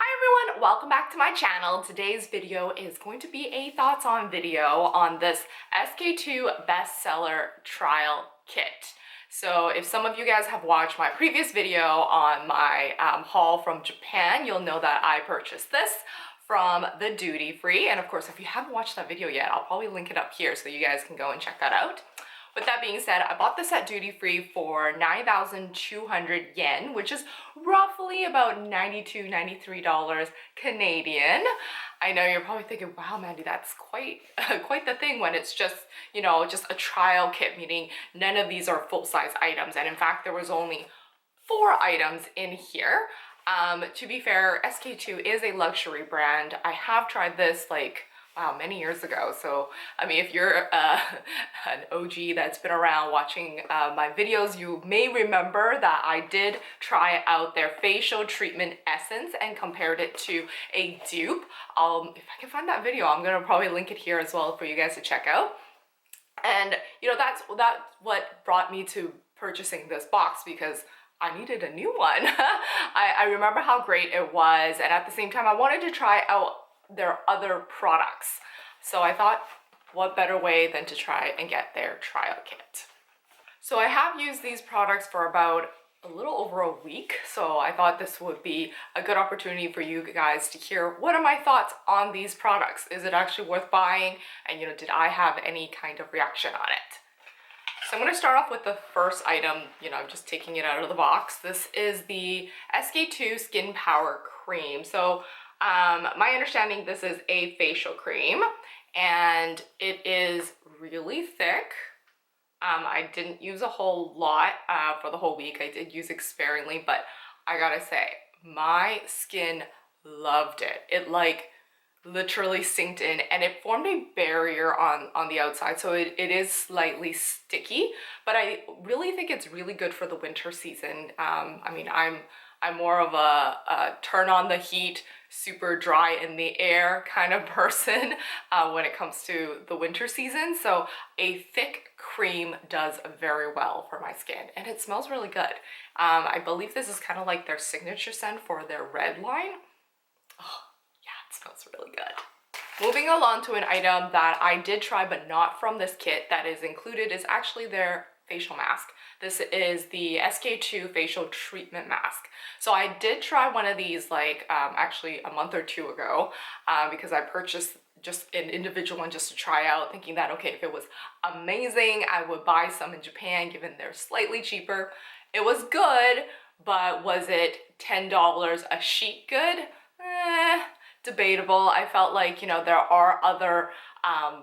Hi everyone, welcome back to my channel. Today's video is going to be a thoughts on video on this II Bestseller Trial Kit. So if some of you guys have watched my previous video on my haul from Japan, you'll know that I purchased this from the duty free. And of course, if you haven't watched that video yet, I'll probably link it up here so you guys can go and check that out. With that being said, I bought this at duty free for 9,200 yen, which is roughly about $92, $93 Canadian. I know you're probably thinking, wow, Mandy, that's quite the thing when it's just, just a trial kit, meaning none of these are full-size items. And in fact, there was only 4 items in here. To be fair, SK2 is a luxury brand. I have tried this wow, many years ago. So, I mean, if you're an OG that's been around watching my videos, you may remember that I did try out their facial treatment essence and compared it to a dupe. If I can find that video, I'm gonna probably link it here as well for you guys to check out. And that's what brought me to purchasing this box, because I needed a new one. I remember how great it was, and at the same time I wanted to try out their other products. So I thought, what better way than to try and get their trial kit. So I have used these products for about a little over a week, so I thought this would be a good opportunity for you guys to hear what are my thoughts on these products. Is it actually worth buying? And did I have any kind of reaction on it? So I'm going to start off with the first item. I'm just taking it out of the box. This is the SK2 Skin Power Cream. So my understanding, this is a facial cream and it is really thick. I didn't use a whole lot for the whole week. I did use it sparingly, but I gotta say, my skin loved it. It literally sinked in and it formed a barrier on the outside, so it is slightly sticky, but I really think it's really good for the winter season. I mean, I'm more of a turn on the heat, super dry in the air kind of person when it comes to the winter season. So a thick cream does very well for my skin, and it smells really good. I believe this is kind of like their signature scent for their red line. Oh, yeah, it smells really good. Moving along to an item that I did try but not from this kit that is included is actually their facial mask. This is the SK2 facial treatment mask. So I did try one of these actually a month or 2 ago because I purchased just an individual one just to try out, thinking that, okay, if it was amazing, I would buy some in Japan given they're slightly cheaper. It was good, but was it $10 a sheet good? Debatable. I felt like, there are other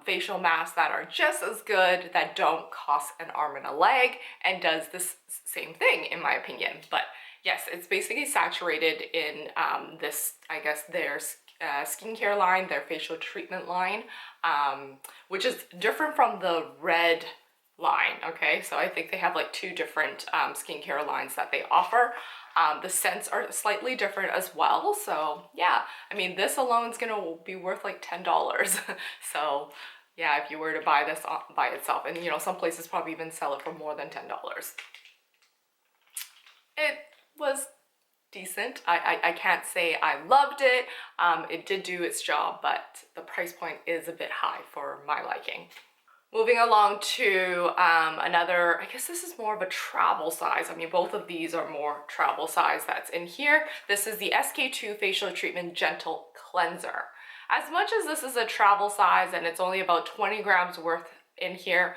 facial masks that are just as good that don't cost an arm and a leg and does this same thing, in my opinion. But yes, it's basically saturated in this, I guess, their skincare line, their facial treatment line, which is different from the red line. Okay, so I think they have like 2 different skincare lines that they offer. The scents are slightly different as well. So yeah, I mean, this alone is gonna be worth like $10. So yeah, if you were to buy this by itself, and some places probably even sell it for more than $10. It was decent. I can't say I loved it. It did do its job, but the price point is a bit high for my liking. Moving along to another, I guess this is more of a travel size. I mean, both of these are more travel size that's in here. This is the SK2 Facial Treatment Gentle Cleanser. As much as this is a travel size and it's only about 20 grams worth in here,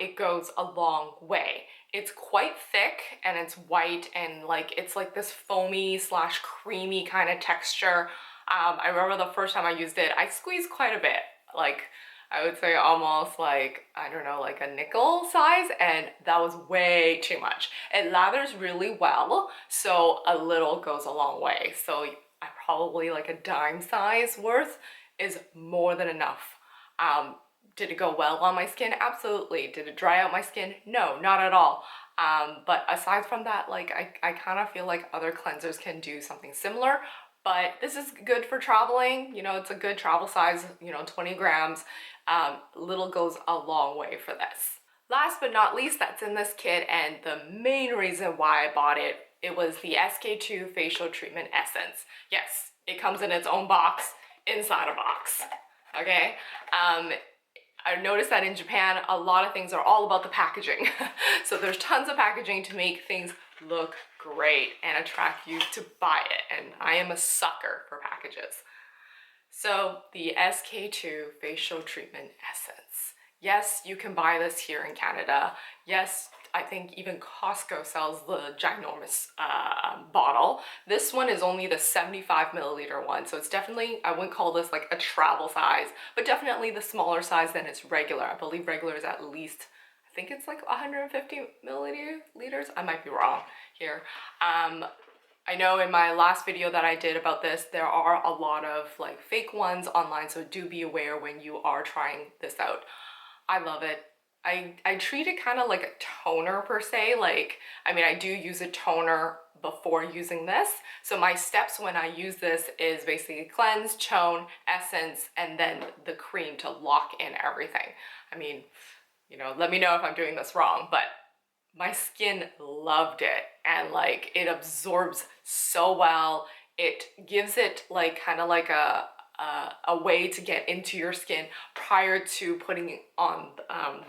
it goes a long way. It's quite thick and it's white and it's like this foamy / creamy kind of texture. I remember the first time I used it, I squeezed quite a bit. I would say almost I don't know, like a nickel size, and that was way too much. It lathers really well, so a little goes a long way. So I probably like a dime size worth is more than enough. Did it go well on my skin? Absolutely. Did it dry out my skin? No, not at all. But aside from that, I kind of feel like other cleansers can do something similar. But this is good for traveling. It's a good travel size, 20 grams. Little goes a long way for this. Last but not least, that's in this kit, and the main reason why I bought it it was the SK2 Facial Treatment Essence. Yes, it comes in its own box, inside a box, okay? I noticed that in Japan, a lot of things are all about the packaging. So there's tons of packaging to make things look great and attract you to buy it. And I am a sucker for packages. So the SK2 Facial Treatment Essence. Yes, you can buy this here in Canada. Yes, I think even Costco sells the ginormous bottle. This one is only the 75 milliliter one. So it's definitely, I wouldn't call this like a travel size, but definitely the smaller size than its regular. I believe regular is at least, I think it's like 150 milliliters. I might be wrong here. I know in my last video that I did about this, there are a lot of like fake ones online, so do be aware when you are trying this out. I love it. I treat it kind of like a toner per se. Like, I mean, I do use a toner before using this. So my steps when I use this is basically cleanse, tone, essence, and then the cream to lock in everything. I mean, you know, let me know if I'm doing this wrong, but my skin loved it, and like it absorbs so well. It gives it like kind of like a way to get into your skin prior to putting on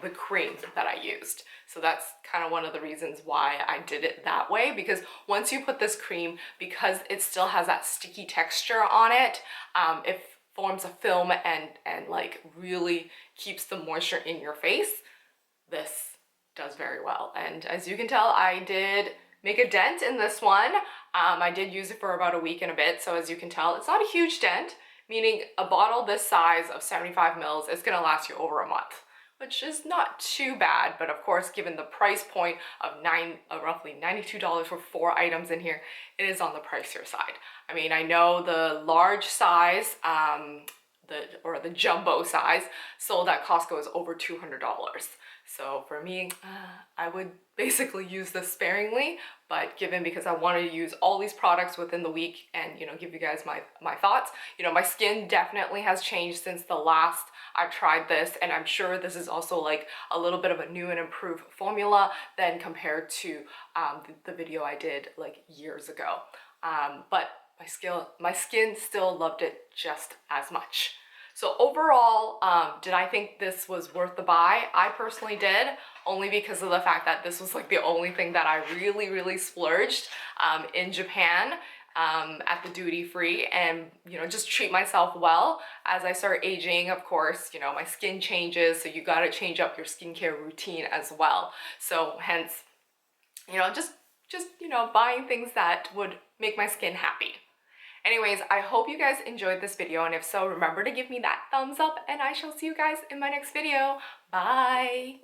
the cream that I used. So that's kind of one of the reasons why I did it that way, because once you put this cream, because it still has that sticky texture on it, it forms a film and like really keeps the moisture in your face. This does very well. And as you can tell, I did make a dent in this one. I did use it for about a week and a bit. So as you can tell, it's not a huge dent, meaning a bottle this size of 75 mils is gonna last you over a month, which is not too bad. But of course, given the price point of roughly $92 for 4 items in here, it is on the pricier side. I mean, I know the large size, the jumbo size sold at Costco is over $200. So for me, I would basically use this sparingly, but because I wanted to use all these products within the week and, you know, give you guys my thoughts, you know, my skin definitely has changed since the last I've tried this, and I'm sure this is also like a little bit of a new and improved formula than compared to the video I did like years ago. But my skin still loved it just as much. So overall, did I think this was worth the buy? I personally did, only because of the fact that this was like the only thing that I really splurged in Japan at the duty free, and, you know, just treat myself well. As I start aging, of course, you know, my skin changes, so you gotta change up your skincare routine as well. So hence, you know, just you know, buying things that would make my skin happy. Anyways, I hope you guys enjoyed this video, and if so, remember to give me that thumbs up, and I shall see you guys in my next video. Bye!